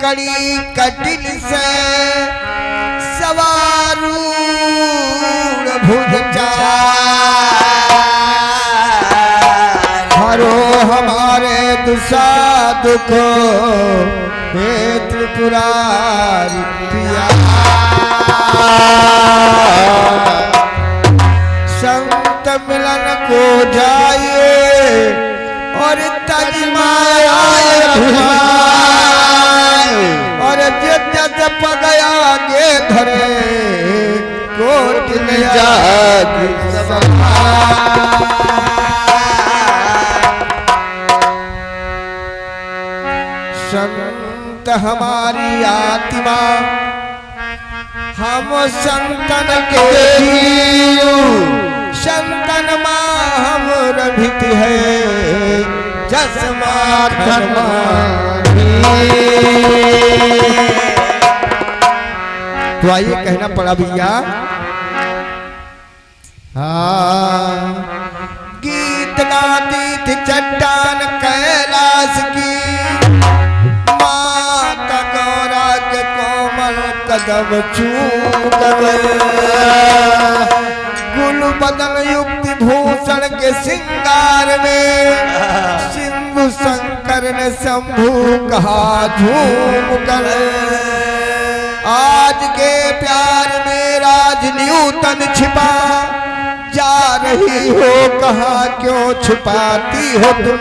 कड़ी कटिन से सवारूढ़ भुज हरो हमारे दुसा दुख हे त्रिपुरारी पिया। संत मिलन को जाइए और तज माया और जिद्दत पगया गे धरे कोट ले जागी संत हमारी आत्मा हम संतन के संतन माँ हम रभित है जसमा तो आइए कहना पड़ा भैया। गीत गाती थी चट्टान कैलाश की माता गौरा के कोमल कदम चूम गुल बदन युक्ति भूषण के सिंगार में सिंधु शंकर ने शंभु कहा झूम कर। आज के प्यार में राज न्यूतन छिपा जा रही हो कहाँ क्यों छुपाती हो तुम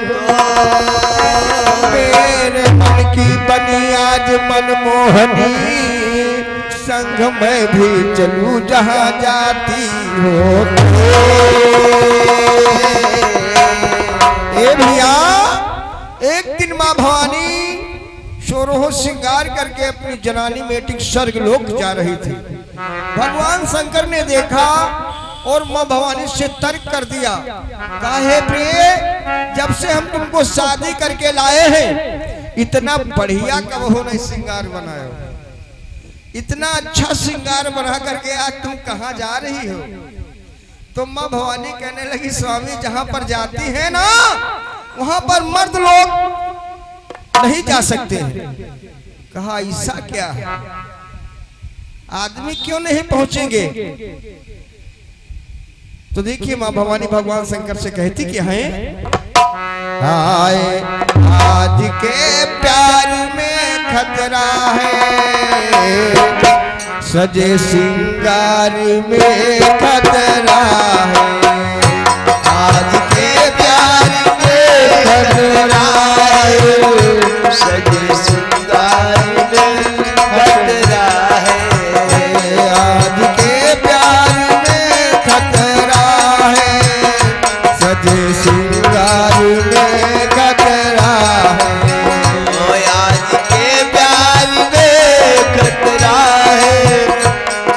मेरे मन की बनी आज मनमोहनी संग में भी चलूं जहाँ जाती हो। ए भैया एक दिन माँ भवानी शोरों श्रृंगार करके अपनी जनानी बेटी स्वर्ग लोक जा रही थी। भगवान शंकर ने देखा और माँ भवानी से तर्क कर दिया, काहे प्रिय जब से हम तुमको शादी करके लाए हैं इतना बढ़िया कब हो नहीं श्रृंगार बनाया, इतना अच्छा श्रृंगार बना करके आज तुम कहाँ जा रही हो। तो माँ भवानी कहने लगी स्वामी जहां पर जाती है ना वहां पर मर्द लोग नहीं जा सकते हैं। कहा ऐसा क्या है, आदमी क्यों नहीं पहुंचेंगे। तो देखिए माँ भवानी भगवान शंकर से कहती कि हैं आए आज के प्यार में खतरा है सजे श्रृंगार में खतरा है। आज के प्यार में खतरा है सजे श्रृंगार में खतरा है। आज के प्यार में खतरा है सजे श्रृंगार में खतरा है। आज के प्यार में खतरा है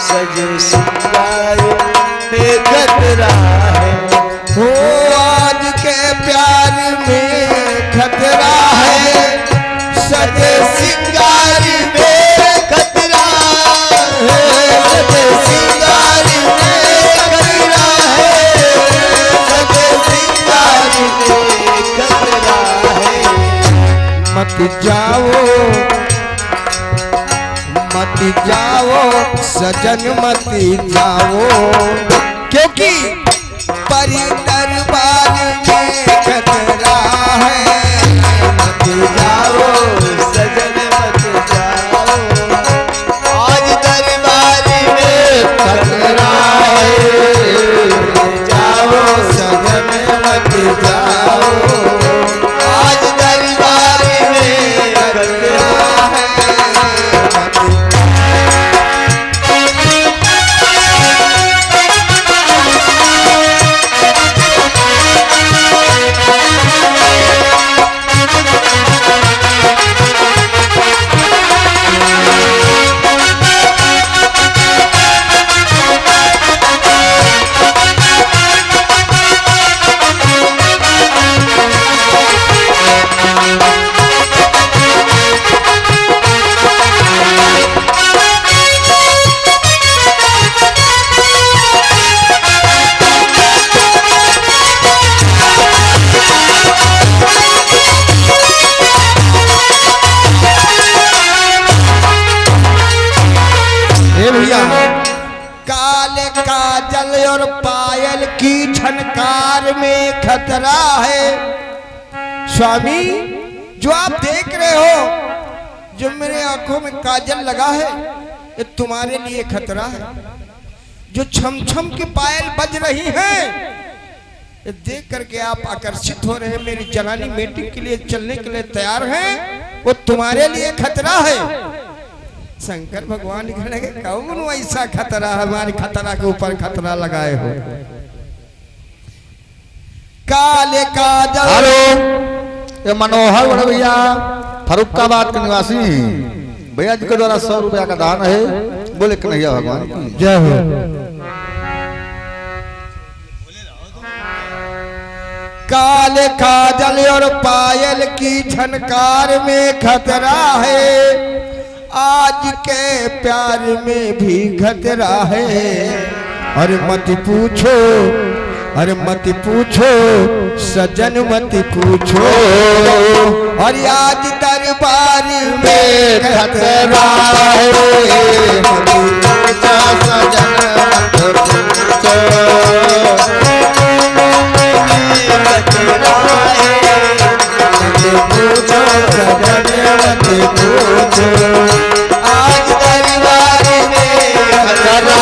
सजे श्रृंगार में खतरा है। हो आज के प्यार में खतरा है सजे श्रृंगार में खतरा है सजे श्रृंगार में खतरा है सजे श्रृंगार में खतरा है। मत जाओ सजन मत जाओ क्योंकि परी दरबार में खतरा है। मत जाओ सजन मत जाओ आज दरबार में खतरा है। जाओ सजन मत जाओ आज दरबार में खतरा है। काजल और पायल की झनकार में खतरा है। स्वामी, जो आप देख रहे हो, जो मेरे आंखों में काजल लगा है, ये तुम्हारे लिए खतरा है। जो छम छम की पायल बज रही हैं, ये देख करके आप आकर्षित हो रहे हैं, मेरी जनानी मीटिंग के लिए चलने के लिए तैयार हैं, वो तुम्हारे लिए खतरा है। शंकर भगवान कहने के कौन ऐसा खतरा, हमारी खतरा के ऊपर खतरा लगाए हो। काले काजल। हेलो, ये मनोहर बड़े भैया फरुखाबाद के निवासी भैया जी के द्वारा 100 रुपया का दान है। बोले कन्हैया भगवान की जय हो। काले काजल और पायल की झनकार में खतरा है, आज के प्यार में भी खतरा है। अरे मत पूछो, अरे मत पूछो सजन मत पूछो, और आज दरबार में खतरा है। मत पूछो सजन मत पूछो, मत पूछो, आज दरबार में खतरा।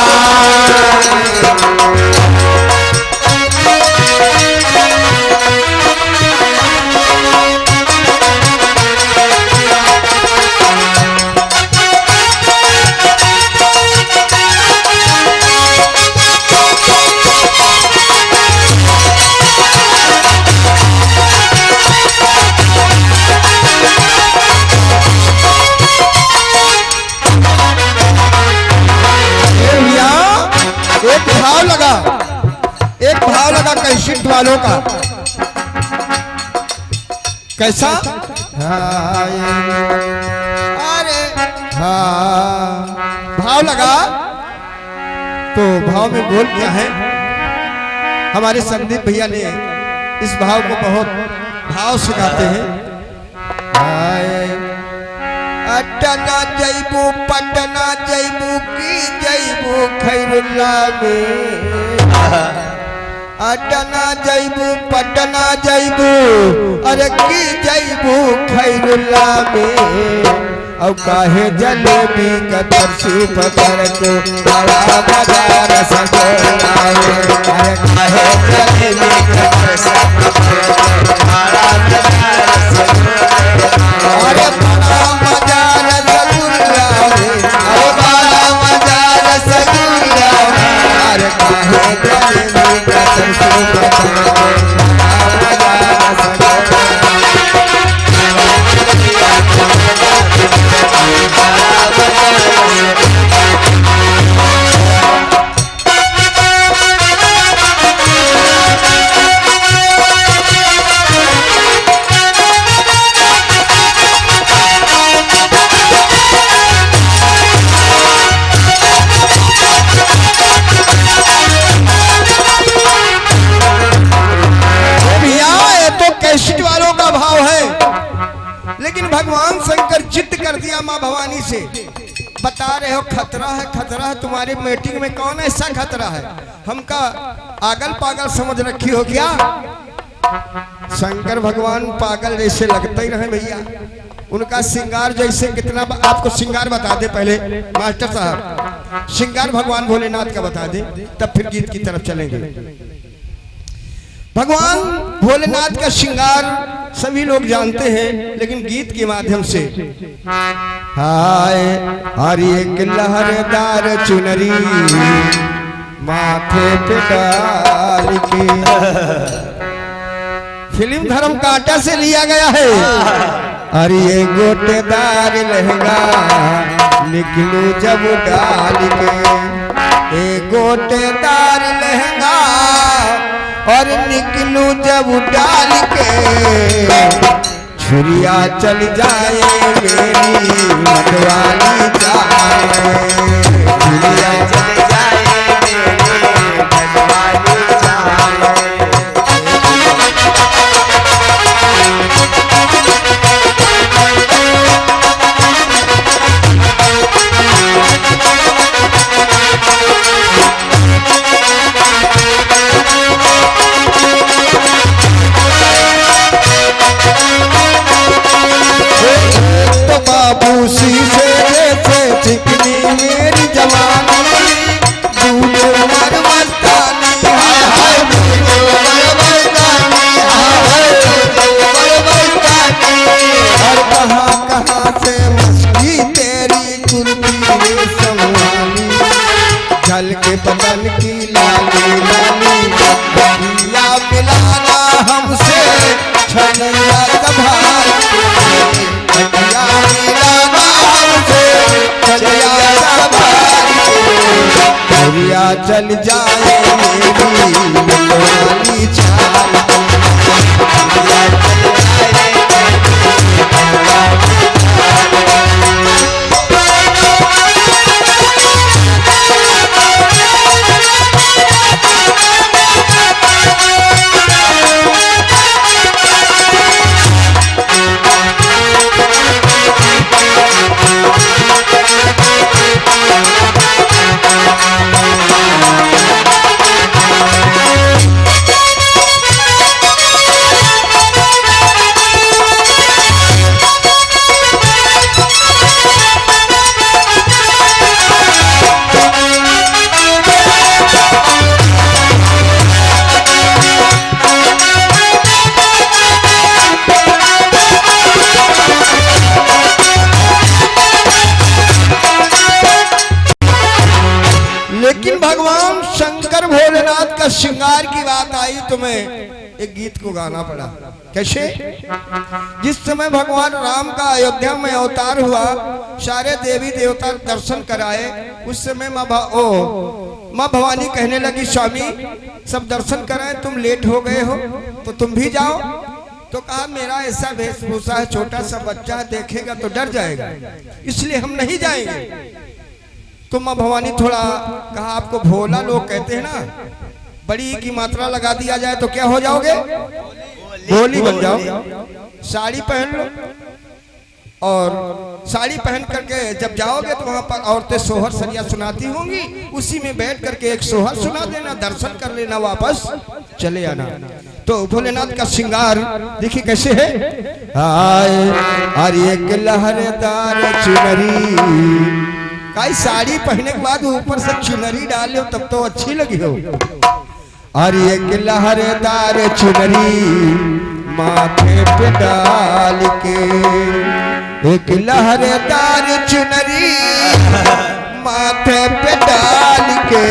एक भाव लगा कैसेट वालों का। कैसा? अरे हाँ, भाव लगा तो भाव में बोल क्या है। हमारे संदीप भैया ने इस भाव को बहुत भाव से गाते हैं। अटना जैबू पटना जैबू की जैबू खैरुल्ला में, अटना जैबू पटना जैबू अरे की जैबू खैरुल्ला में। और काहे जलेबी का तरसी पकड़ के बड़ा बाजार सजोला है। अरे काहे जलेबी का तरसी पकड़ के बड़ा बाजार सजोला है। अरे बड़ा बाजार सजोला है, अरे बड़ा बाजार सजोला है। अरे काहे जलेबी का तरसी पकड़ के बड़ा बाजार सजोला है। कैसेट वालों का भाव है, लेकिन भगवान शंकर जिद कर दिया मां भवानी से। बता रहे हो खतरा है, खतरा है। तुम्हारी मीटिंग में कौन ऐसा खतरा है? हमका आगल पागल समझ रखी हो क्या? शंकर भगवान पागल जैसे लगते ही रहे भैया। उनका श्रृंगार जैसे कितना, आपको श्रृंगार बता दे पहले मास्टर साहब। श्रृंगार भगवान भोलेनाथ का बता दे, तब फिर गीत की तरफ चलेंगे। भगवान भोलेनाथ का श्रृंगार सभी लोग जानते हैं, लेकिन गीत के माध्यम से। हाय हरी एक लहरदार चुनरी माथे पे डाल के, फिल्म धर्म कांटा से लिया गया है। अरे ये गोटेदार लहंगा निकलू जब डाल के, ए गोटेदार लहंगा और निकलू जब डाल के। छुरिया चल जाए मेरी मतवाली जाए, छुरिया चल जाए मेरी मतवाली जाए। दूसी से जैसे चिकनी मेरी जवानी, दूध उमर मस्तानी, हाय हाय दूध उमर मस्तानी, हाय हाय दूध उमर मस्तानी। और कहाँ से मस्ती तेरी कुर्ती रेशम वाली, जल के बदन की लाली लाली, या मिलाना हमसे छलिया संभाल के, या मिलाना हमसे छलिया संभाल के, गोरिया चल जाए मेरी वाली चाल के, गोरिया चल जाए श्रृंगार की बात आई तो मैं एक गीत को गाना पड़ा। कैसे? जिस समय भगवान राम का अयोध्या में अवतार हुआ, सारे देवी देवता दर्शन कराए, उस समय माँ भवानी कहने लगी स्वामी सब दर्शन कराए, तुम लेट हो गए हो तो तुम भी जाओ। तो कहा मेरा ऐसा वेशभूषा है, छोटा सा बच्चा देखेगा तो डर जाएगा, इसलिए हम नहीं जाएंगे। तो माँ भवानी थोड़ा कहा आपको भोला लोग कहते हैं ना, बड़ी की मात्रा लगा दिया जाए तो क्या हो जाओगे, भोली बन जाओ। साड़ी पहन लो और साड़ी पहन करके जब जाओगे तो वहां पर औरतें सोहर सरिया सुनाती होंगी, उसी में बैठ करके एक सोहर सुना देना, दर्शन कर लेना, वापस चले आना। तो भोलेनाथ का श्रृंगार देखिए कैसे है। आए अरे एक लहरदार चुनरी, काई साड़ी पहनने के बाद ऊपर से चुनरी डाले हो तब तो अच्छी लगी हो। अरे एक लहरदार चुनरी माथे पे डाल के, एक लहरदार चुनरी माथे पे डाल के,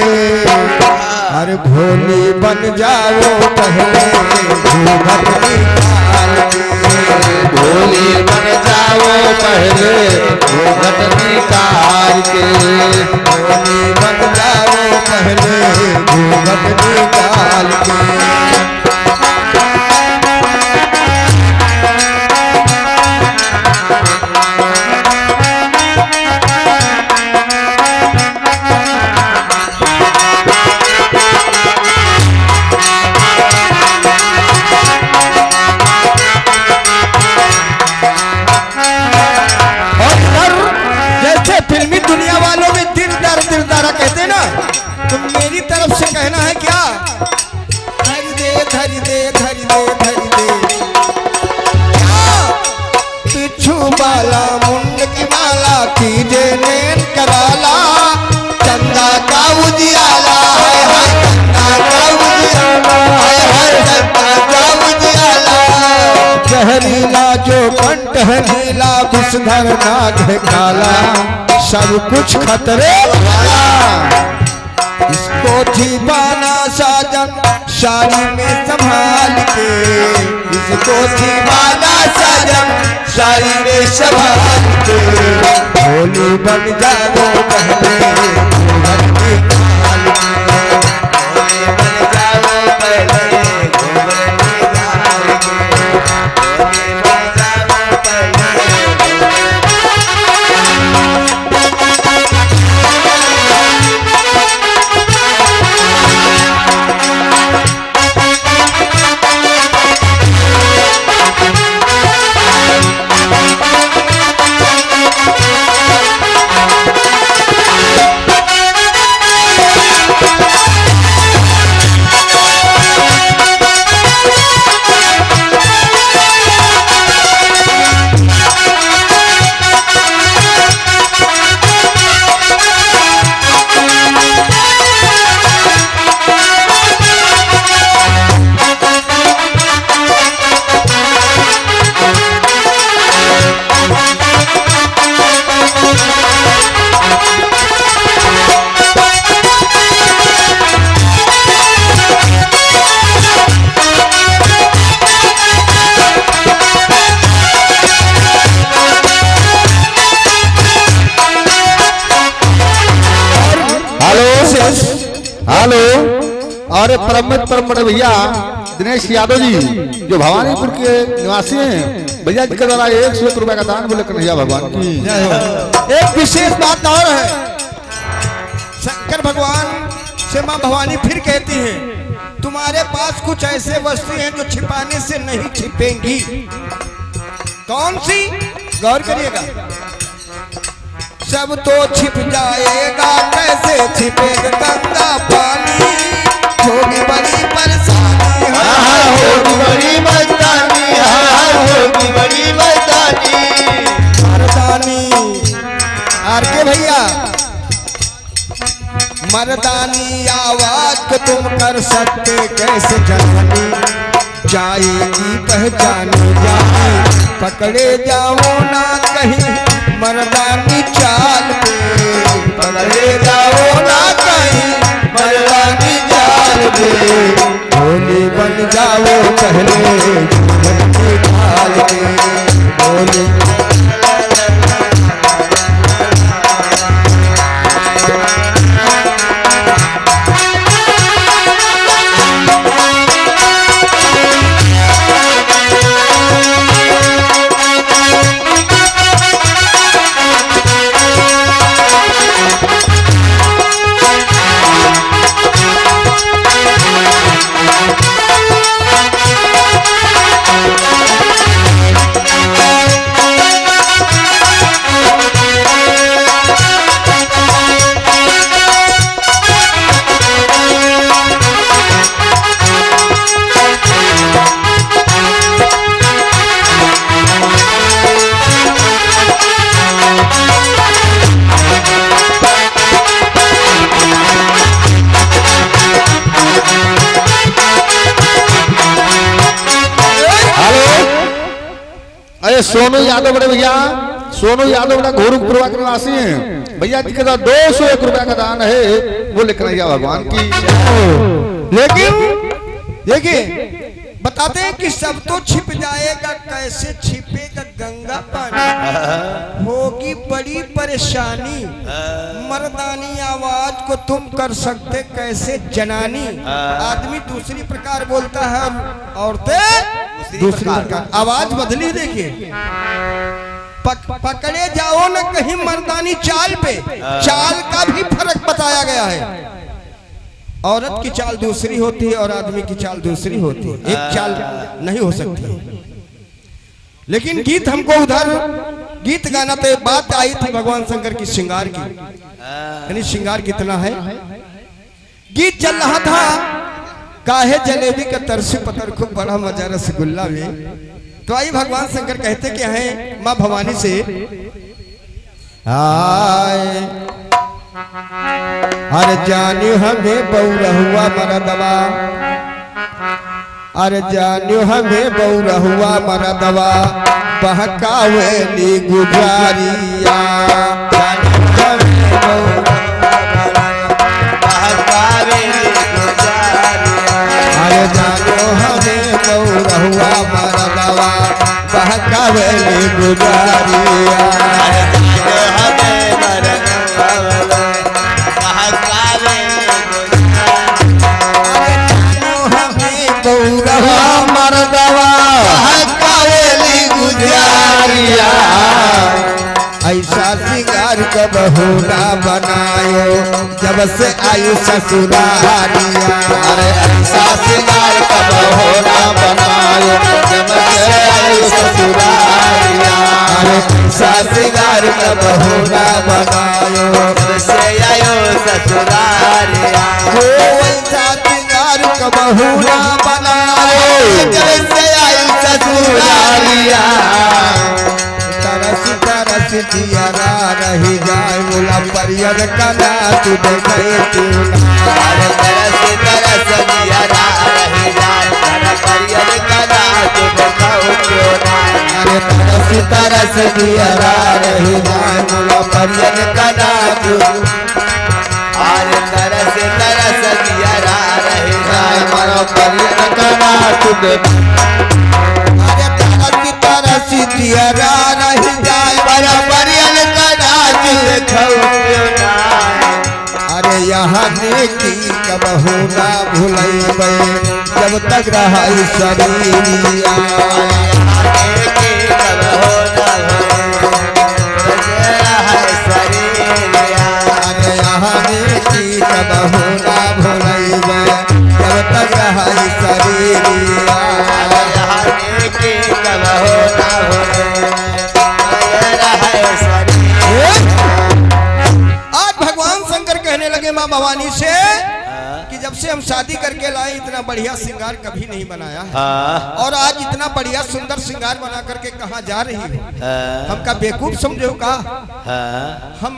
अरे भोली बन जाओ पहले घूंघट निकाल के, भोली बन जाओ पहले घूंघट निकाल के, भोली बन जाओ पहले घूंघट निकाल के। कहना है क्या, धरी दे धरी दे धरी दे धरी दे, पिछू बाला मुंड की माला कीजे नैन कराला, चंदा का उजियाला, चंदा का उजियाला, चंदा का उजियाला, जहरीला जो कंठ है नीला, विषधर नाग है काला, सब कुछ खतरे वाला, इसको छिपाना साजन साड़ी में संभाल के, इसको छिपाना साजन साड़ी में संभाल के, भोली बन जाओ पहले घूंघट निकाल के, भोली बन जाओ पहले घूंघट निकाल के, भोली बन जाओ पहले। हेलो। और परम बड़े भैया दिनेश यादव जी जो भवानीपुर के निवासी हैं, भैया जी के द्वारा 101 रुपए का दान बोले कन्हैया भगवान की। एक विशेष बात और है, शंकर भगवान से मां भवानी फिर कहती हैं तुम्हारे पास कुछ ऐसे वस्तु हैं जो छिपाने से नहीं छिपेंगी। कौन सी? गौर करिएगा। सब तो छिप जाएगा, कैसे छिपेगा गंगा पानी, होगी बड़ी परेशानी, होगी बड़ी मस्तानी, होगी बड़ी मस्तानी। मर्दानी आर के भैया, मर्दानी आवाज को तुम कर सकते कैसे जनानी, जाएगी पहचानी जानी, पकड़े जाओ ना कहीं मर्दानी चाल पे, पकड़े जाओ ना कहीं मर्दानी चाल पे, भोले बन जाओ पहले जीवन की ढाल पे, भोले सोनू यादव बड़े भैया, सोनू यादव बड़ा गोरखपुर के निवासी हैं, भैया जी के साथ 201 रुपए का दान है वो लिख रही भगवान की। लेकिन देखिए बताते हैं कि सब तो छिप जाएगा, कैसे छिपेगा गंगा पानी, होगी बड़ी परेशानी, मर्दानी आवाज को तुम कर सकते कैसे जनानी। आदमी दूसरी प्रकार बोलता है और औरतें दूसरी प्रकार। आवाज बदली देखिए, पकड़े जाओ न कहीं मर्दानी चाल पे, चाल का भी फर्क बताया गया है। औरत की चाल दूसरी होती है और आदमी की चाल दूसरी होती है, एक चाल नहीं हो सकती। लेकिन गीत हमको उधर गीत गाना तो बात आई थी भगवान शंकर की श्रृंगार की, यानी श्रृंगार कितना है। गीत चल रहा था काहे जलेबी का तरसी पतर खूब बड़ा मजा रसगुल्ला में। तो आई भगवान शंकर कहते क्या है माँ भवानी से, आए अरे जानियो हमें बौरहुआ मरदवा, अरे जानियो हमें बौरहुआ मरदवा, बहकावेली गुजारिया, अरे जानियो हमें बौरहुआ मरदवा, बहकावेली गुजारिया, ऐसा श्रृंगार कब होना बनायो जब से आयु ससुरारिया, अरे ऐसा श्रृंगार कब होना बनायो जब से आयु ससुरारिया, अरे ऐसा श्रृंगार कब होना बनायो जब से आयु ससुरारिया, हो ऐसा श्रृंगार कब होना बनायो जब से आयु ससुरारिया, तरस तरस दियारा रही जाए मुला परियर कला तू देखे तू, अरे तरस तरस दियारा रही जाए तेरा परियर कला तू देखाओ क्यों ना, अरे तरस तरस दियारा रही जाए मुला परियर कला तू, अरे तरस तरस दियारा रही जाए मारा परियर कला तू अरे तरस तरस दियारा रही जाए तेरा परियर कला तू देखाओ क्यों ना, अरे यहाँ देखी कब कबहू ना भुलैबे जब तक रहाई शरीरिया। अरे यहाँ की कबहू ना भुलैबे जब तक रहाई शरीरिया। आज भगवान शंकर कहने लगे माँ भवानी से कि जब से हम शादी करके लाए इतना बढ़िया श्रृंगार कभी नहीं बनाया है। और आज इतना बढ़िया सुंदर श्रृंगार बना करके कहाँ जा रही हो? हमका बेवकूफ समझो का? हम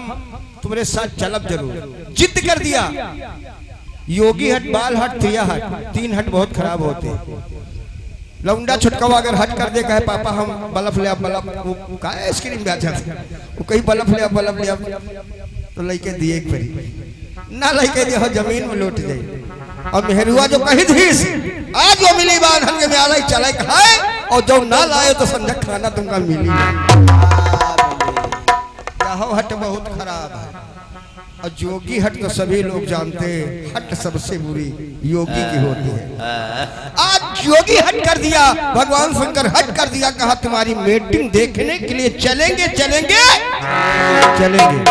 तुम्हारे साथ चलब जरूर। जिद कर दिया। योगी हट, बाल हट, त्रिया हट, 3 हट बहुत खराब होते। लौंडा छुटकावा अगर हट कर दे कहे पापा हम बल्ब ले बल्ब वो का आइसक्रीम बेचा वो कहीं बल्ब ले तो लइके दिए एक परी ना लइके दिए हो जमीन में लौट जाए। और मेहरुआ जो कही थी आज वो मिली बांधन के में आलाई चलाई खाए और जो ना लाए तो समझ खाना तुमका मिली। हट बहुत खराब है। और जोगी हट तो सभी लोग जानते हैं, हट सबसे बुरी योगी की होती है। आज योगी हट कर दिया, भगवान शंकर हट कर दिया। कहा तुम्हारी मीटिंग देखने के लिए चलेंगे चलेंगे चलेंगे।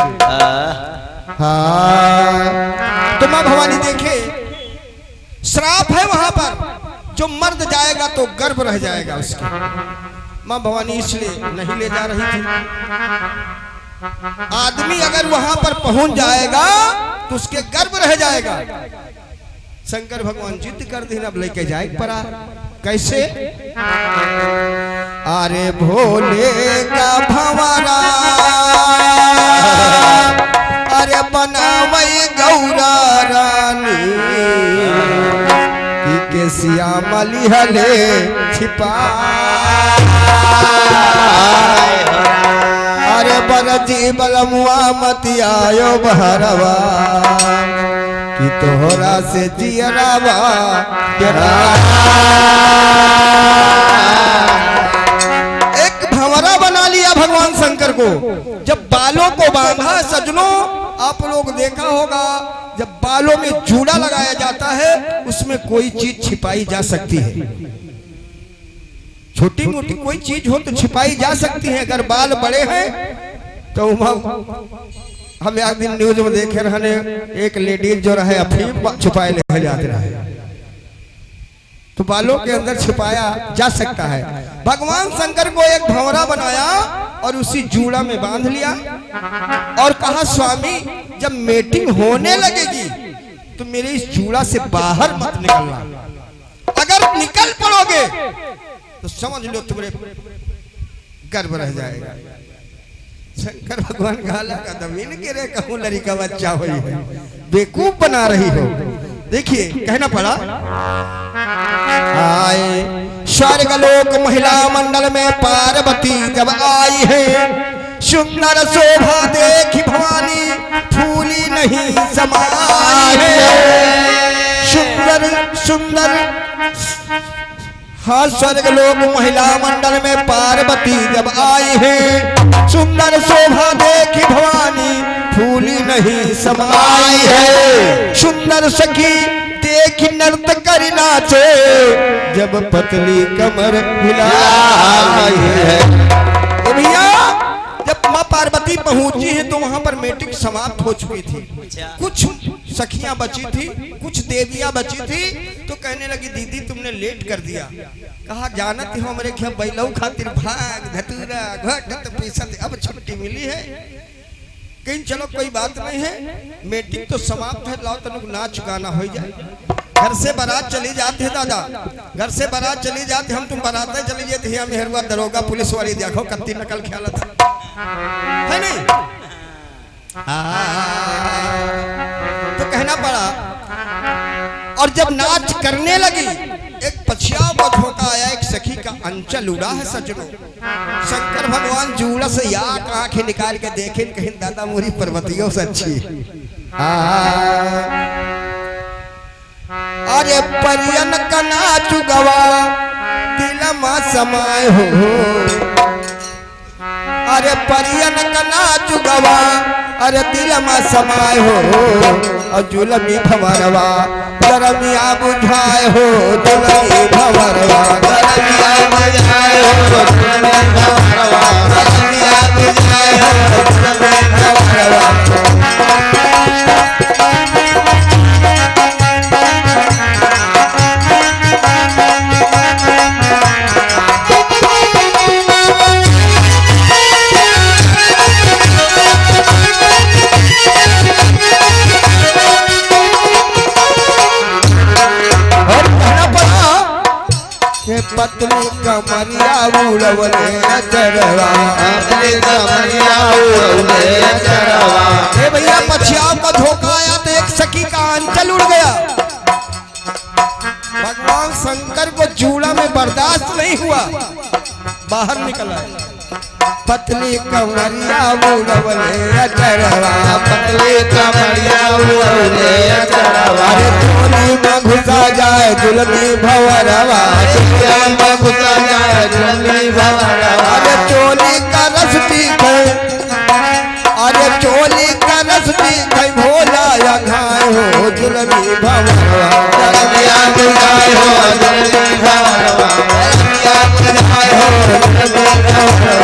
हाँ तो माँ भवानी देखे श्राप है वहां पर, जो मर्द जाएगा तो गर्भ रह जाएगा उसका। माँ भवानी इसलिए नहीं ले जा रही थी। आदमी अगर वहां पर पहुंच जाएगा तो उसके गर्भ रह जाएगा। शंकर भगवान जिद कर दिन अब लेके जाए परा। कैसे? अरे भोले का भंवरा अरे बनावई गौरा रानी के श्यामली हले छिपा। अरे बरजी बलमुआ मती आयो बहरवा कि तोहरा से जियरावा एक भंवरा बना लिया भगवान शंकर को। जब बालों को बांधा, सजनों आप लोग देखा होगा जब बालों में जूड़ा लगाया जाता है उसमें कोई चीज छिपाई जा सकती है। छोटी मोटी कोई चीज हो तो छिपाई जा सकती है। अगर बाल बड़े हैं तो हम एक दिन न्यूज में देखे रहने एक लेडीज जो रहे अफीम छुपाए ले जाते रहे, तो बालों के अंदर छिपाया जा सकता है। भगवान शंकर को एक भंवरा बनाया और उसी जूड़ा में बांध लिया और कहा स्वामी जब मीटिंग होने लगेगी तो मेरे इस जूड़ा से बाहर मत निकलना। अगर निकल पड़ोगे तो समझ लो तुम्हारे गर्भ रह जाएगा। शंकर भगवान का जमीन के रे कहूं लड़ी का बच्चा हुई है, बेवकूफ बना रही हो। देखिए कहना पड़ा। आए स्वर्ग लोक महिला मंडल में पार्वती जब आई है, सुंदर शोभा देखी भवानी फूली नहीं समाई है। सुंदर सुंदर हाँ स्वर्ग लोक महिला मंडल में पार्वती जब आई है, सुंदर शोभा देखी भवानी फूली नहीं समाई है। सुंदर सखी देखी नृत्य करी नाचे जब पतली कमर हिलाई है। तो भैया जब माँ पार्वती पहुंची है तो वहां पर मीटिंग समाप्त हो चुकी थी। कुछ सखियां बची थी, कुछ देवियां बची थी, तो कहने लगी दीदी तुमने लेट कर दिया। कहा जानत हो हमारे घर बैलऊ खातिर भाग धतूरा घट पीसत अब छुट्टी मिली है। कहीं चलो कोई बात नहीं है, मीटिंग तो समाप्त है, लाओ तनुक नाच गाना हो जाए। घर से बारात चली जाते है दादा, घर से बारात चली जाते, हम तुम बारात चली जाते हैं। मेहरवा दरोगा पुलिस वाली देखो कत्ती नकल ख्याल है नहीं। तो कहना पड़ा। और जब नाच करने लगी एक पछिया को धोखा आया, एक सखी का अंचल उड़ा है सजनों। शंकर भगवान जूड़ा से याक आंखें निकाल के देखे, कहीं दादा मोरी पर्वतियों से अच्छी। अरे परियन का नाच गवा दिलमा समय हो, अरे परियन का नाच गवा अरे दिलमा समय हो। और जुलमी भंवरवा गरमिया बुझाए हो दुलही भंवरवा गरमिया बुझाए हो दुलही भंवरवा गरमिया बुझाए हो दुलही भंवरवा पतली कमरिया उड़वले चरवा पतली कमरिया उड़वले चरवा। हे भैया पछियाओं का धोखा आया तो एक सखी का अंचल उड़ गया। भगवान शंकर को जूड़ा में बर्दाश्त नहीं हुआ, बाहर निकला। पतली कमरिया उड़वले चरवा पतली कमरिया उड़वले चरवा। अरे चोली में घुसा जाए दुलही भंवरवा में घुसा जाए दुलही भंवरवा। अरे चोली का रस पीखे अरे चोली का रस पीखे भोला या घाय हो दुलही भंवरवा गरमिया बुझाए हो दुलही भंवरवा गरमिया बुझाए हो दुलही भंवरवा।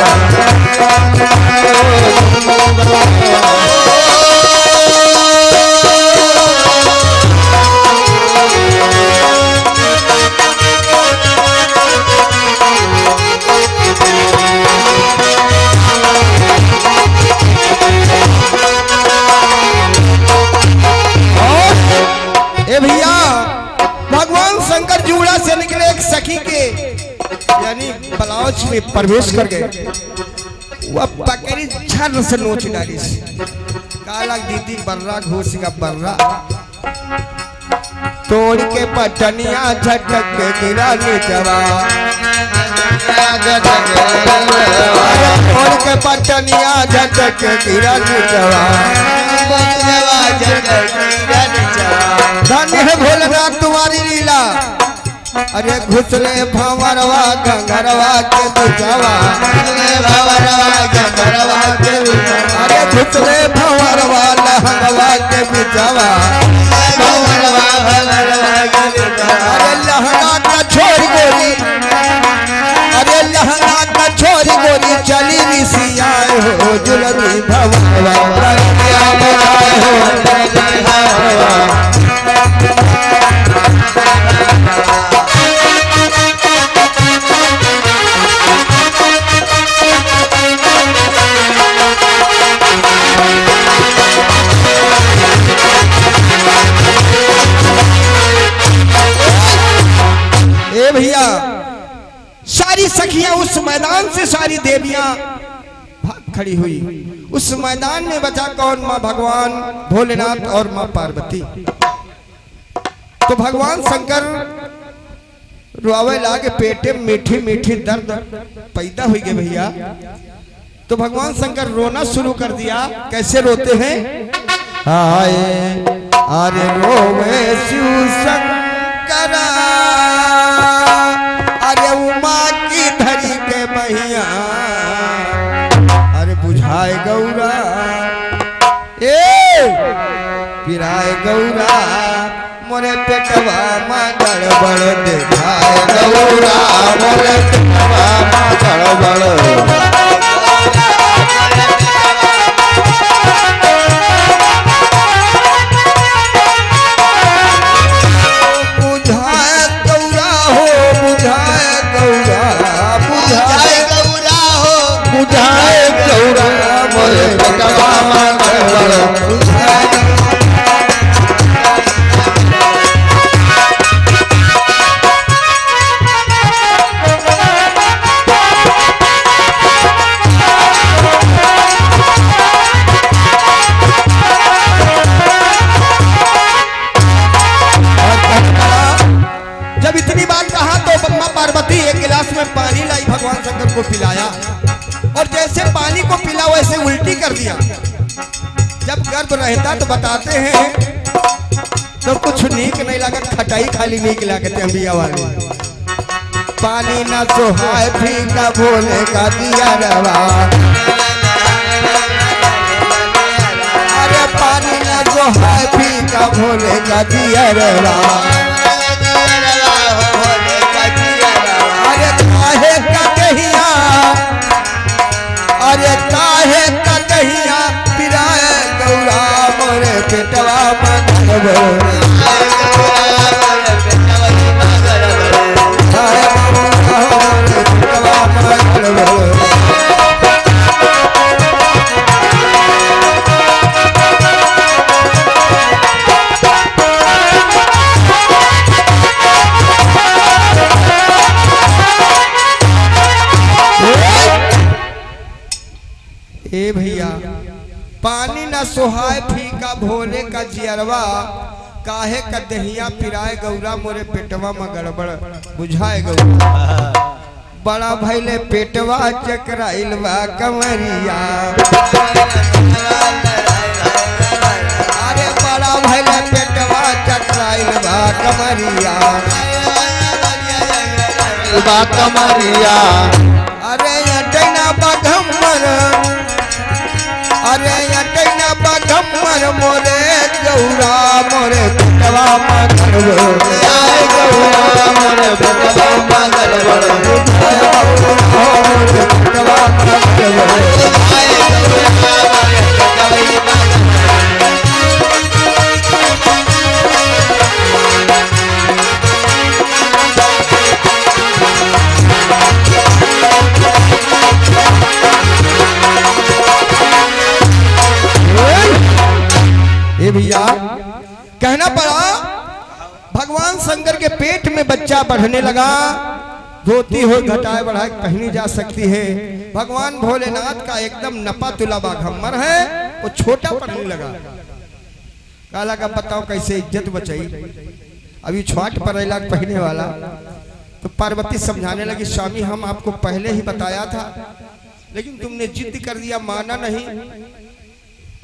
ए भैया भगवान शंकर जूड़ा से निकले एक सखी के यानी ब्लाउज में प्रवेश कर गए। वह पकड़ी छर से नोच डाली काला दीदी बर्रा घोष का बर्रा तोड़ के पटनिया झटक के गिरा नीचवा तोड़ के पटनिया झटक के गिरा नीचवा। धन्य है भोलेनाथ तुम्हारी लीला। अरे घुसले भंवरवा गंगरवा के बिचवा अरे घुसले भंवरवा लहंगवा के बिचवा अरे लहंगा का छोरी गोरी अरे लहंगा का छोरी गोरी चली रिसियाए हो दुलही भंवरवा गरमिया बुझाए हो दुलही भंवरवा। ए भैया सारी सखियां उस मैदान से सारी देवियां भाग खड़ी हुई। उस मैदान में बचा कौन? मां भगवान भोलेनाथ और मां पार्वती। तो भगवान शंकर रोवे लागे पेटे मीठी मीठी दर्द पैदा हुई गए भैया। तो भगवान शंकर रोना शुरू कर दिया। कैसे रोते हैं? हाय अरे रोवे शिव शंकरा अरे उमा की धरी के बहिया अरे बुझाए गौरा ए पिराए गौरा मोरे पेटवा मां गड़बड़ देखाए गौरा मोरे पेटवा मां गड़बड़। जब इतनी बात कहा तो मां पार्वती एक गिलास में पानी लाई, भगवान शंकर को पिलाया और जैसे पानी को पिला वैसे उल्टी कर दिया। जब गर्भ रहता तो बताते हैं तो कुछ नीक नहीं लगा, खटाई खाली नीक लगते हैं बिया वाले। पानी ना सोहाय फीका भोले का दिया रवा, अरे पानी ना सोहाय फीका भोले का दियरवा अरे काहे का दहिया अरे काहे का दहिया पिराए गौरा मोरे पेटवा मगरवा ए भैया पानी न सोहाय फीका भोले का जियरवा काहे का दहिया पिराए गौरा मोरे पेटवा में गड़बड़ बुझाए गौरा बड़ा भैले पेटवा चकराइल बा कमरिया अरे बड़ा भैले पेटवा चकराइल बा कमरिया कमरिया अरे अटैना बघम्मर अरे अटैना बघम्मर मोरे गौरा मोरे पेटवा मगरवा गौरा मोरे पेटवा मगरवा ए भैया कहना पड़ा भगवान शंकर के पेट में बच्चा बढ़ने लगा धोती हो घटाए बढ़ाए पहनी जा सकती है भगवान भोलेनाथ का एकदम नपा तुला बाघम्मर है वो छोटा पड़ने लगा काला का बताओ कैसे इज्जत बचाई अभी छठ पर पहने वाला तो पार्वती समझाने लगी स्वामी हम आपको पहले ही बताया था लेकिन तुमने जिद कर दिया माना नहीं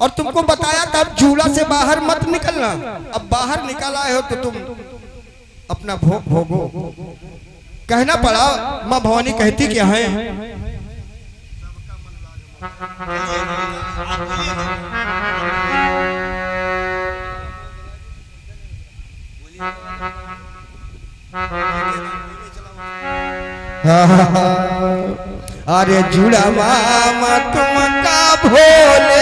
और तुमको बताया था अब झूला से बाहर मत निकलना अब बाहर निकल आए हो तो तुम अपना भोग भोगो कहना पड़ा माँ भवानी कहती क्या है अरे जुड़ा मामा तुम का भोले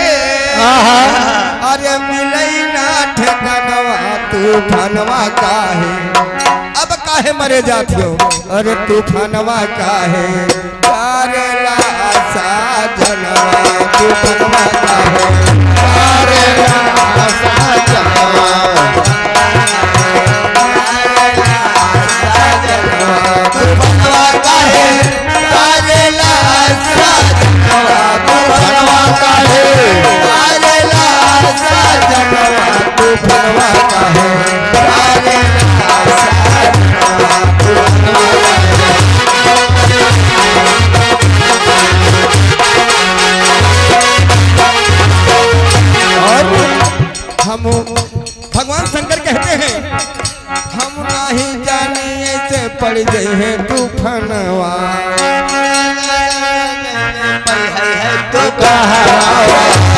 अरे मिलई ना ठेकनवा तूफानवा काहे अब काहे मरे जाती हो अरे तूफानवा काहे करेला साजनवा तूफानवा काहे करेला साजनवा हम भगवान शंकर कहते हैं हम नहीं जाने ऐसे पड़ गए हैं तूफानवा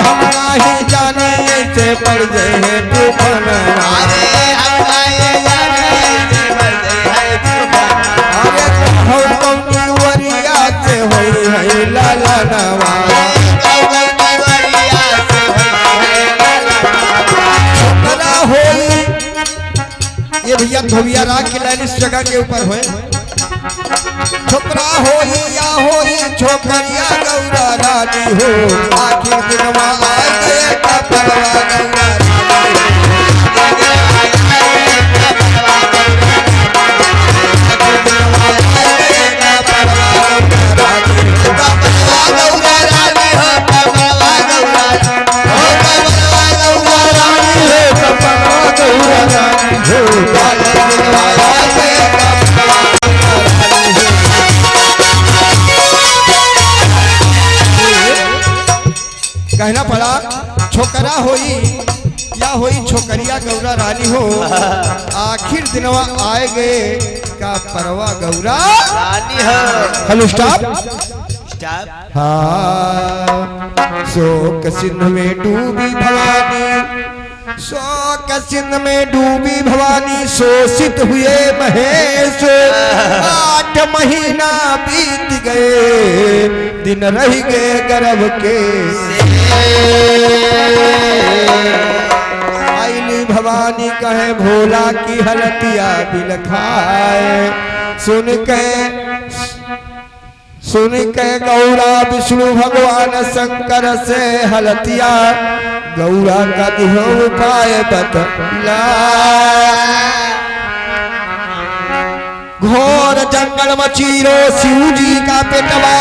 हम नहीं जाने ऐसे पड़ गए हैं तूफानवा अरे हम वरिया से होई है लालनवा ये भैया धोबिया राग की लाइन इस जगह के ऊपर है छोकरा होई या होई छोकरिया गौरा रानी हो आखिर दिनवा आ गए का परवा गौरा कहना पड़ा छोकरा होई या होई छोकरिया गौरा रानी हो आखिर दिनवा आए गए का परवा गौरा रानी हो हेलो स्टॉप स्टॉप हाँ शोक सिंधु में डूबी भवानी शोक सिंध में डूबी भवानी शोषित हुए महेश 8 महीना बीत गए दिन रह गए गर्भ के आईली भवानी कहे भोला की हलतिया बिलखाए सुन के गौरा विष्णु भगवान शंकर से हलतिया गौरा का दिहो उपाय बतला घोर जंगल में चीरो शिव जी का पेटवा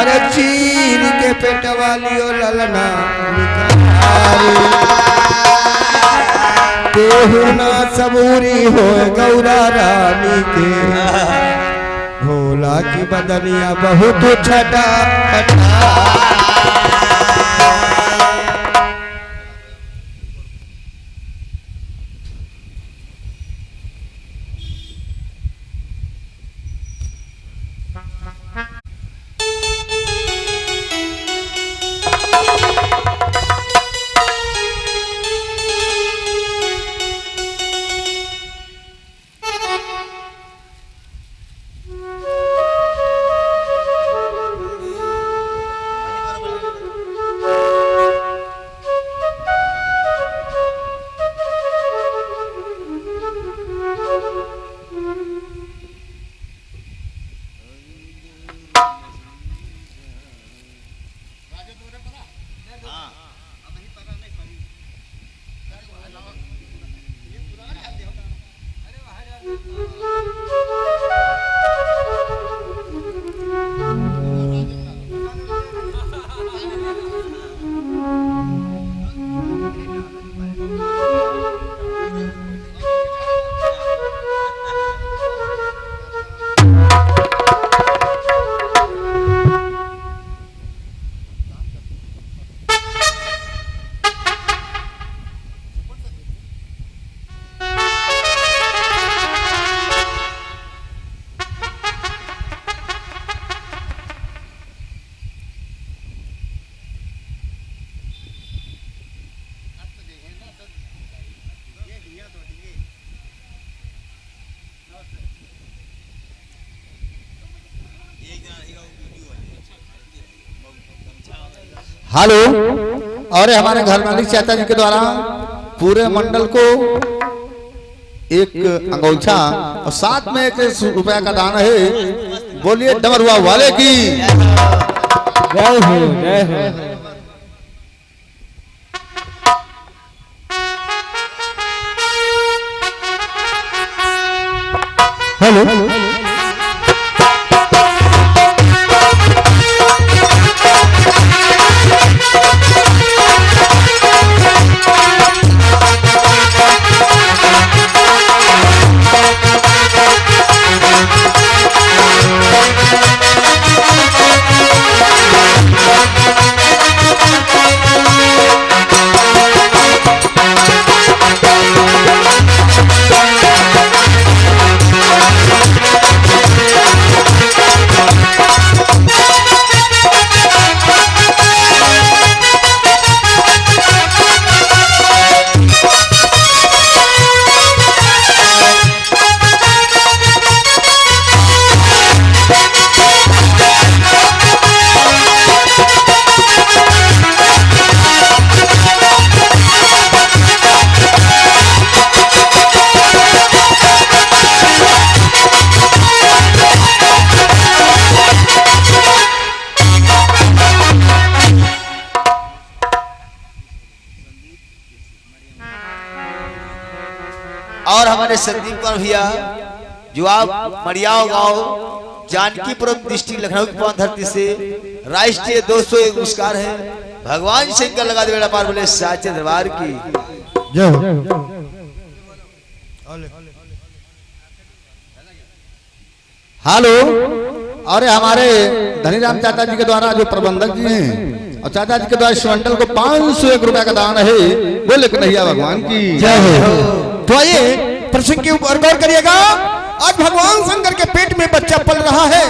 अरे चीर के पेटवा लियो ललना केहू ना सबूरी हो गौरा रानी के भोला की बदनिया बहुत छटा हेलो। और हमारे घर मालिक चाचा जी के द्वारा पूरे मंडल को एक अंगोछा और साथ में 1 रुपया का दान है। बोलिए डमरुआ वाले की जय हो जय हो। हेलो और हमारे संदीप कुमार भैया जो आप मरियाओ गांव जानकीपुरम डिस्ट्रिक्ट लखनऊ की पावन धरती से राष्ट्रीय 201 पुरस्कार है। भगवान शंकर लगा दे बेड़ा पार बोले साचे दरबार की जय हो। हेलो। और हमारे धनीराम चाचा जी के द्वारा जो प्रबंधक जी हैं और चाचा जी के द्वारा इस मंडल को 501 रुपया का दान है। बोले कन्हैया भगवान की जय हो। तो आइए प्रसंग के ऊपर गौर करिएगा। आज भगवान शंकर के पेट में बच्चा पल रहा है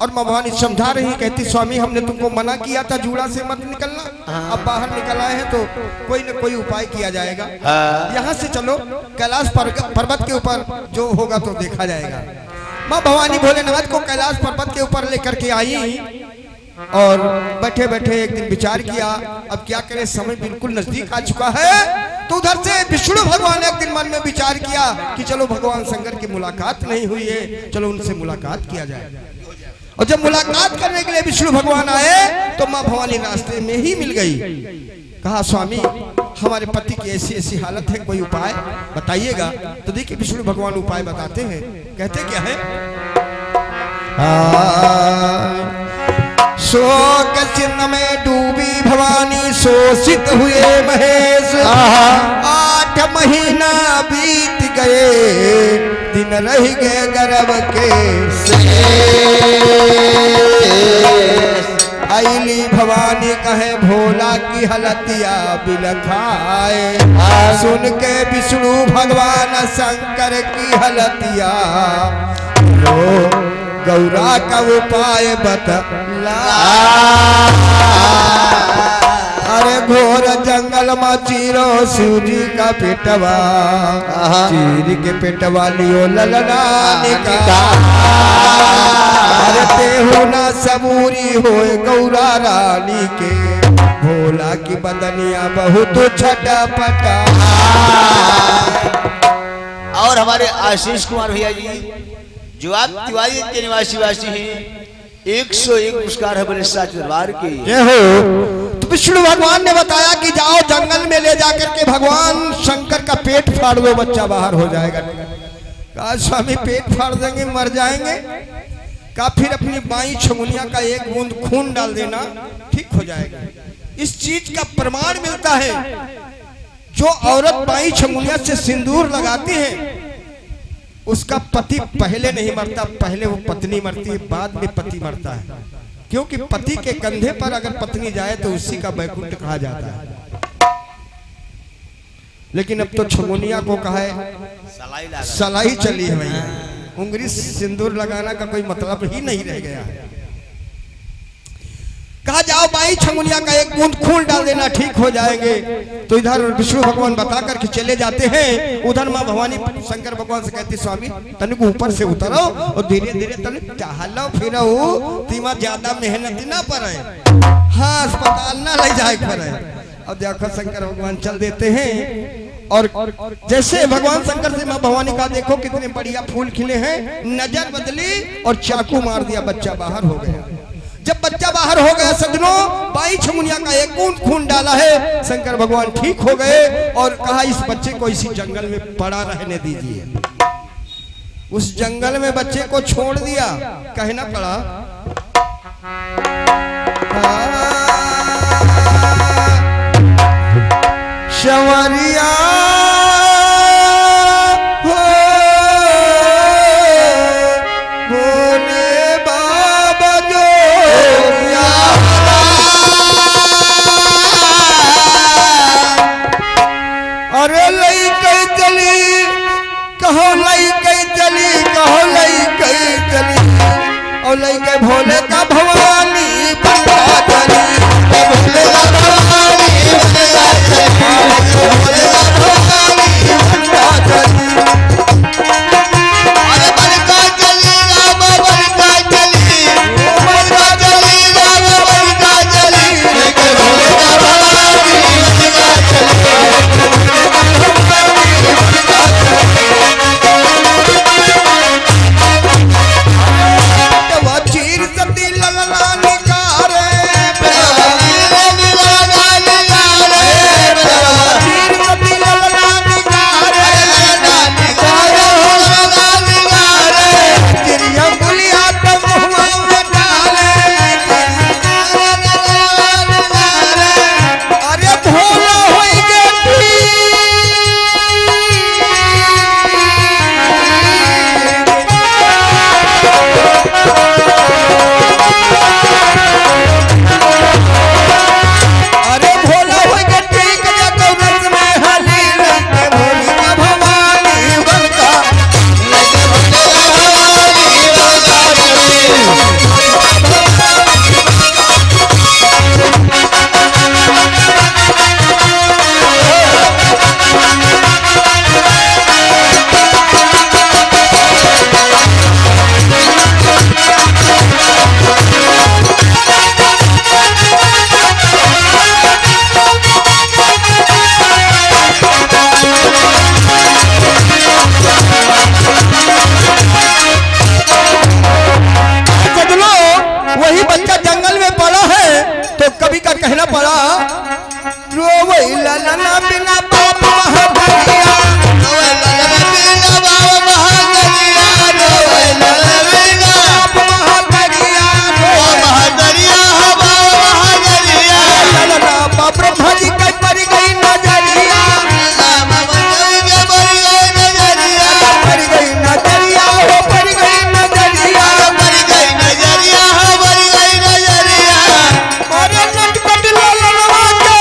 और माँ भवानी समझा रही, कहती स्वामी हमने तुमको मना किया था जूड़ा से मत निकलना, अब बाहर निकल आए हैं तो कोई न कोई उपाय किया जाएगा। यहाँ से चलो कैलाश पर्वत के ऊपर जो होगा तो देखा जाएगा। माँ भवानी भोलेनाथ को कैलाश पर्वत के ऊपर लेकर के आई और बैठे बैठे एक दिन विचार किया, अब क्या करें, समय बिल्कुल नजदीक आ चुका है। तो उधर से विष्णु भगवान ने एक दिन मन में विचार किया कि चलो भगवान शंकर की मुलाकात नहीं हुई है, चलो उनसे मुलाकात किया जाए। और जब मुलाकात करने के लिए विष्णु भगवान आए तो माँ भवानी रास्ते में ही मिल गई। कहा स्वामी हमारे पति की ऐसी ऐसी हालत है, कोई उपाय बताइएगा। तो देखिए विष्णु भगवान उपाय बताते हैं, कहते क्या है, शोक चिन्ह में डूबी भवानी शोषित हुए महेश, 8 महीना बीत गए दिन रह गए गर्भ के आईली भवानी कहे भोला की हलतिया बिलखाए, सुन के विष्णु भगवान शंकर की हलतिया गौरा का उपाय बतला। अरे घोर जंगल में चीरो सूजी का पेटवा, चीर के पेटवा लियो ललना निका। अरे तेहू ना सबूरी होए गौरा रानी के, भोला की बदनिया बहुत छटपटा। और हमारे आशीष कुमार भैया जी जो आप तिवारी के निवासी हैं, 101 पुरस्कार है बड़े साच दरबार के। ये हो तो विष्णु भगवान ने बताया कि जाओ जंगल में ले जाकर के भगवान शंकर का पेट फाड़ दो, बच्चा बाहर हो जाएगा। कहा स्वामी पेट फाड़ देंगे मर जाएंगे। कहा फिर अपनी बाई छमुनिया का एक बूंद खून डाल देना ठीक हो जाएगा। इस चीज का प्रमाण मिलता है, जो औरत बाई छमुनिया से सिंदूर लगाती है उसका पति पहले नहीं मरता, पहले वो पत्नी मरती है, बाद में पति मरता है। क्योंकि पति के कंधे पर अगर पत्नी जाए तो उसी का बैकुंठ कहा जाता है। लेकिन अब तो छमुनिया को कहा है सलाई चली है भैया, उंगली सिंदूर लगाना का कोई मतलब ही नहीं रह गया है। कहा जाओ बाई छमुनिया का एक बूंद खून डाल देना ठीक हो जाएंगे। तो इधर विष्णु भगवान बता करके चले जाते हैं, उधर माँ भवानी शंकर भगवान से कहती स्वामी तनिक ऊपर से उतरो और धीरे धीरे तनिक टहलो फिरो, तीमा ज्यादा मेहनत ना पड़े, हाँ अस्पताल ना ले जाए पड़े। अब देखो शंकर भगवान चल देते हैं और जैसे भगवान शंकर से माँ भवानी का देखो कितने बढ़िया फूल खिले हैं, नजर बदली और चाकू मार दिया, बच्चा बाहर हो गया। जब बच्चा बाहर हो गया सजनों, बाई छमुनिया का एक बूंद खून डाला है, शंकर भगवान ठीक हो गए और कहा इस बच्चे को इसी जंगल में पड़ा रहने दीजिए। उस जंगल में बच्चे को छोड़ दिया, कहना पड़ा शवरिया लइके भोले का भवानी बंगा चली, भोले का भवानी बंगा चली, भोले का ललना बिना बाप महतरिया रोवे ललन बिना बाप महतरिया रोवे ललन बिना बाप महतरिया महतरिया बाप महतरिया ललना बाप ब्रह्मा जी का पड़ गई नजरिया पड़ गई नजरिया हो पड़ गई नजरिया अरे नटखट ललनवा के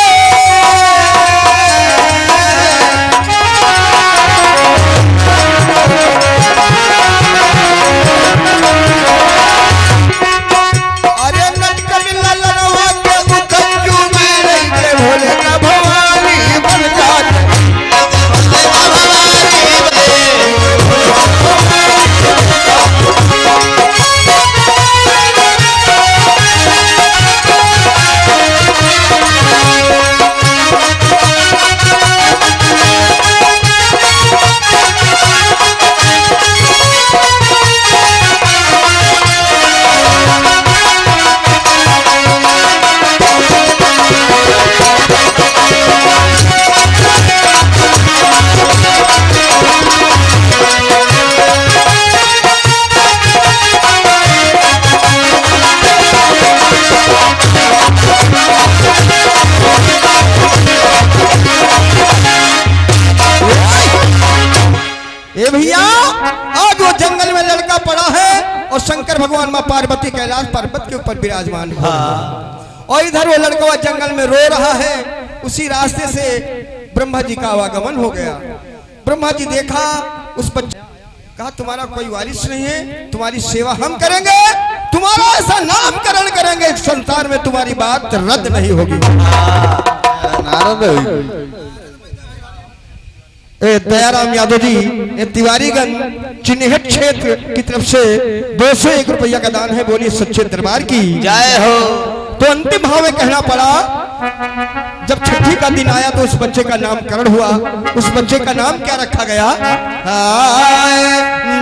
अरे नटखट ललनवा के मुखंजू में रही के भोले का भवानी बन जात ए भैया आज वो जंगल में लड़का पड़ा है और शंकर भगवान मां पार्वती कैलाश पर्वत के ऊपर विराजमान है और इधर वो लड़का वो जंगल में रो रहा है। उसी रास्ते से ब्रह्मा जी का आवागमन हो गया। ब्रह्मा जी देखा उस बच्चे, कहा तुम्हारा कोई वारिस नहीं है, तुम्हारी सेवा हम करेंगे, तुम्हारा ऐसा नामकरण करेंगे इस संसार में तुम्हारी बात रद्द नहीं होगी। नारद दयाराम यादव जी ये तिवारीगंज चिन्हित क्षेत्र की तरफ से 201 रुपया का दान है। बोलिए सच्चे दरबार की जय हो। तो अंतिम भाव में कहना पड़ा, जब छठी का दिन आया तो उस बच्चे का नामकरण हुआ। उस बच्चे का नाम क्या रखा गया?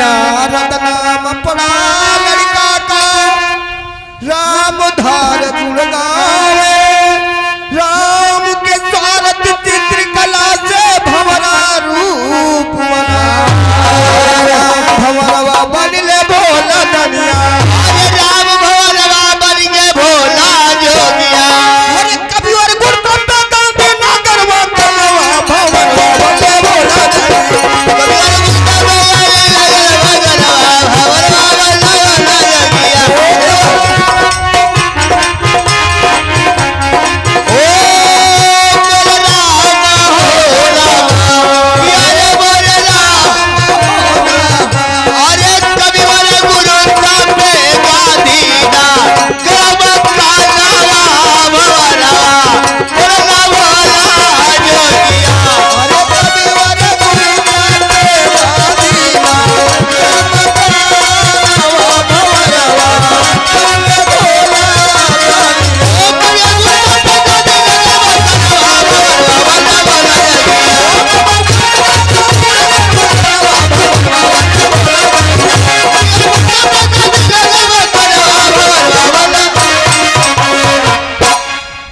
नारद नाम पड़ा लड़का का, राम धार गुण गावे, राम के स्वार्थ चित्रकला से भंवरा रूप बना, भंवरवा बनले भोला दनिया, राम भवनवा बन के भोला जोगिया। अरे कभी और गुण करता गाते ना करवा करवा, भंवरवा बनले भोला दनिया।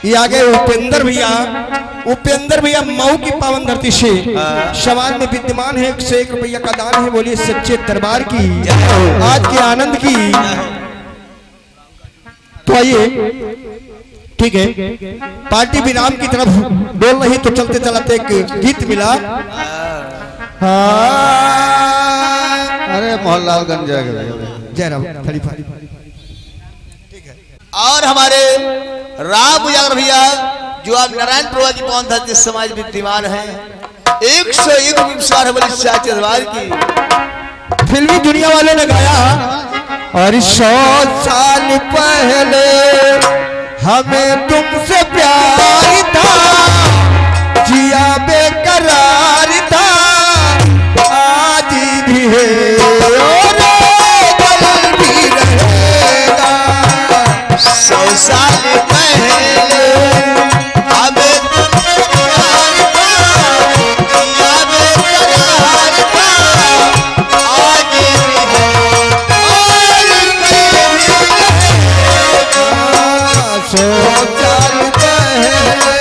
ये आगे उपेंद्र भैया मऊ की पावन धरती से समाज में विद्यमान है। 101 रुपया का दान है। बोलिए सच्चे दरबार की आज के आनंद की। तो आइए ठीक है, पार्टी विराम की तरफ बोल रही तो चलते चलाते एक गीत मिला। अरे मोहनलालगंज जयराम खलीफा। और हमारे राम उजागर भैया जो आप नारायण प्रभा की पवन धरती समाज विद्यमान है, 101 पुरस्कार है बोली साचे दरबार की। फिल्मी दुनिया वाले ने गाया, और 100 साल पहले हमें तुमसे प्यार था, जिया बेकरार था, आज भी है और कल भी रहेगा। 100 साल पहले हमें तुमसे प्यार था, जिया बेकरार था, आज भी है और कल भी रहेगा। 100 साल पहले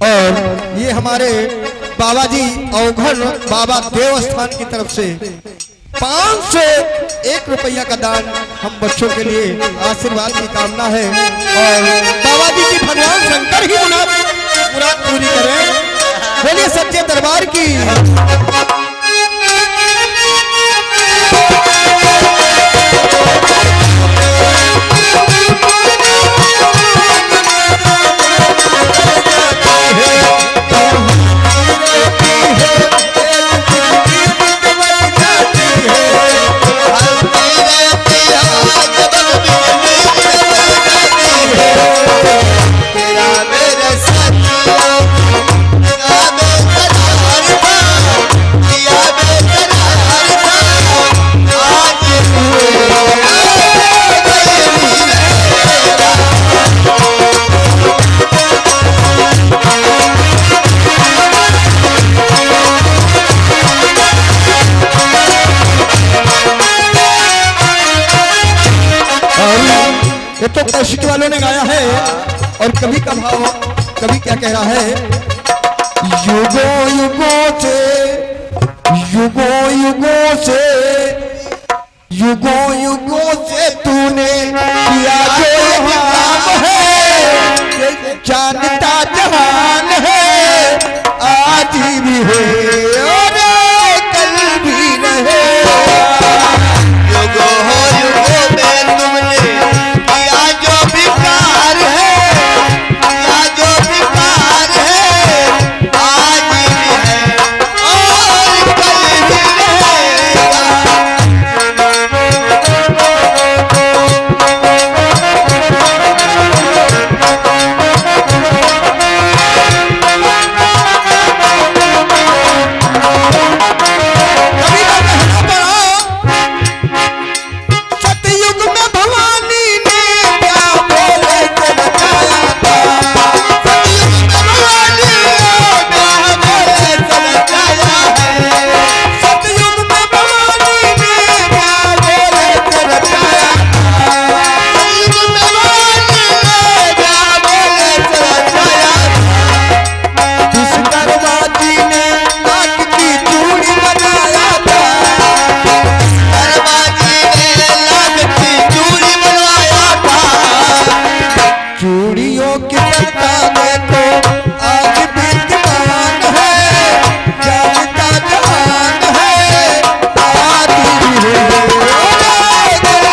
और ये हमारे बाबा जी अवघर बाबा देवस्थान की तरफ से 501 रुपया का दान हम बच्चों के लिए आशीर्वाद की कामना है और बाबा जी की भगवान शंकर ही मुराद पूरी करें। बोलिए सच्चे दरबार की। ये तो कैसेट वालों ने गाया है और कभी का भाव कभी क्या कह रहा है, युगों युगों से युगों युगों से युगों युगों से तूने किया जो काम है, जानता जहान है, आज भी है और कल भी रहेगा। युगों युगों में तुमने किया जो भी प्यार है, किया जो भी प्यार है, आज भी है और कल भी रहेगा। कभी का कहना पड़ा, सतयुग में भवानी ने क्या बोले के बताया था, सतयुग में भवानी ने क्या बोले समझाया है, सतयुग में भवानी ने क्या बोले के बताया था, सतयुग में भवानी ने क्या बोले समझाया है। विश्वकर्मा जी ने नाक की चूड़ी बनाया था, कर्मा जी ने लाख की चूड़ी बनवाया था। चूड़ियों की चर्चा में तो आज विद्यमान है, जानता जहान है, आज भी है और कल भी है।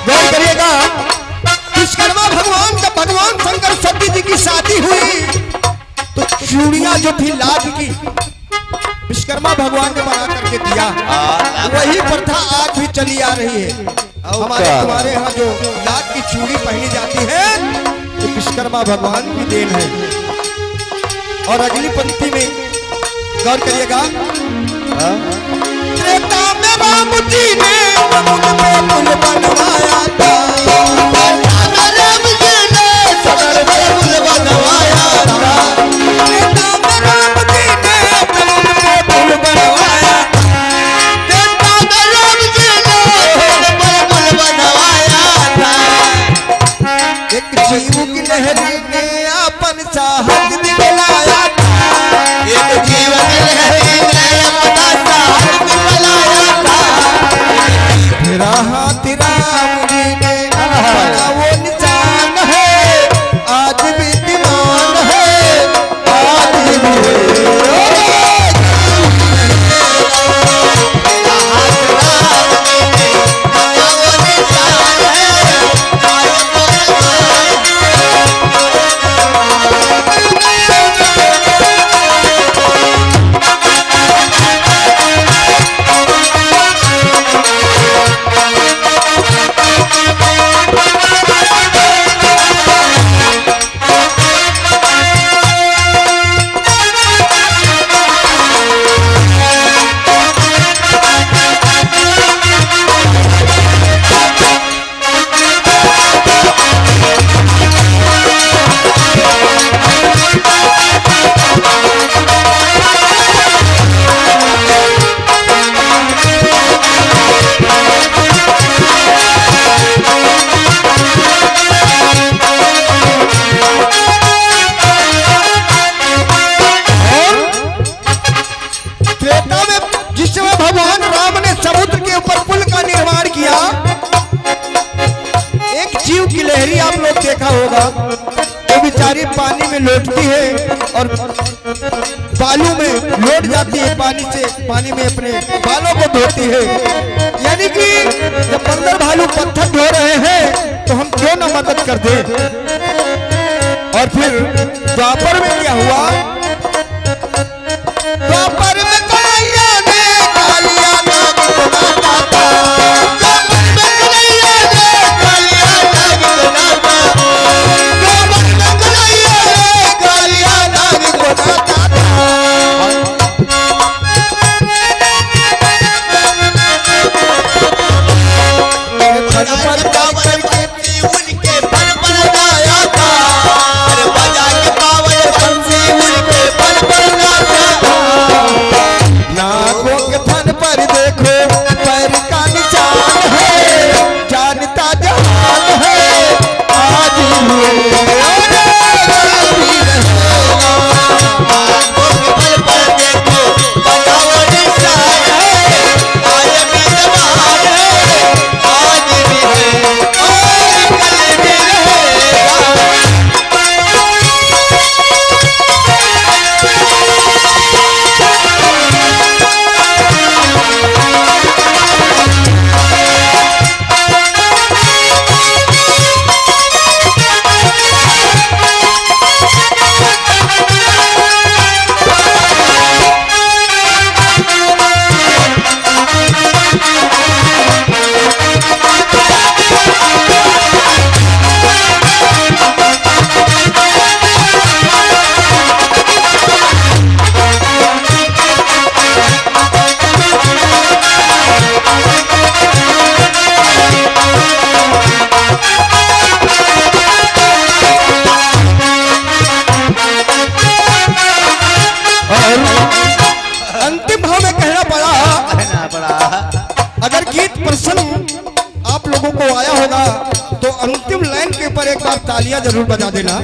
गौर करिएगा, विश्वकर्मा भगवान का भगवान शंकर सती जी की शादी हुई तो चूड़ियां जो थी लाख की विश्वकर्मा भगवान ने बना करके दिया, वही प्रथा आज भी चली आ रही है। हमारे तुम्हारे यहाँ जो लाख की चूड़ी पहनी जाती है तो विश्वकर्मा भगवान की देन है। और अगली पंक्ति में गौर करिएगा, त्रेता में राम जी ने समुद्र पे पुल बनवाया था, राम जी ने समुद्र पे पुल बनवाया था। त्रेता में राम जी ने समुद्र पे पुल बनवाया था, त्रेता में राम जी ने समुद्र पे पुल बनवाया था। एक जीव की लहरी ने अपन साहस दिखलाया था, एक जीवन लहरी ने अपना साहस दिखलाया था। तेरा हाथ राम जी भगवान राम ने समुद्र के ऊपर पुल का निर्माण किया, एक जीव की लहरी आप लोग देखा होगा, वो बेचारी पानी में लौटती है और बालू में लौट जाती है, पानी में अपने बालों को धोती है। यानी कि जब बंदर भालू पत्थर धो रहे हैं तो हम क्यों ना मदद कर दें। और फिर द्वापर में क्या हुआ, द्वापर में कन्हैया ने कालिया नाग को माता, द्वापर में कन्हैया ने कालिया नाग को माता, द्वापर में कन्हैया ने कालिया नाग को माता। उनके फन पर गाया था, बजा के पावन बंसी उनके फन पर गाया था। नागों के फन पर देखो पैर का निशान है, जानता जहान है आज अंतिम भाव में कहना पड़ा। अगर गीत प्रसन्न आप लोगों को आया होगा तो अंतिम लाइन के ऊपर एक बार तालियां जरूर बजा देना।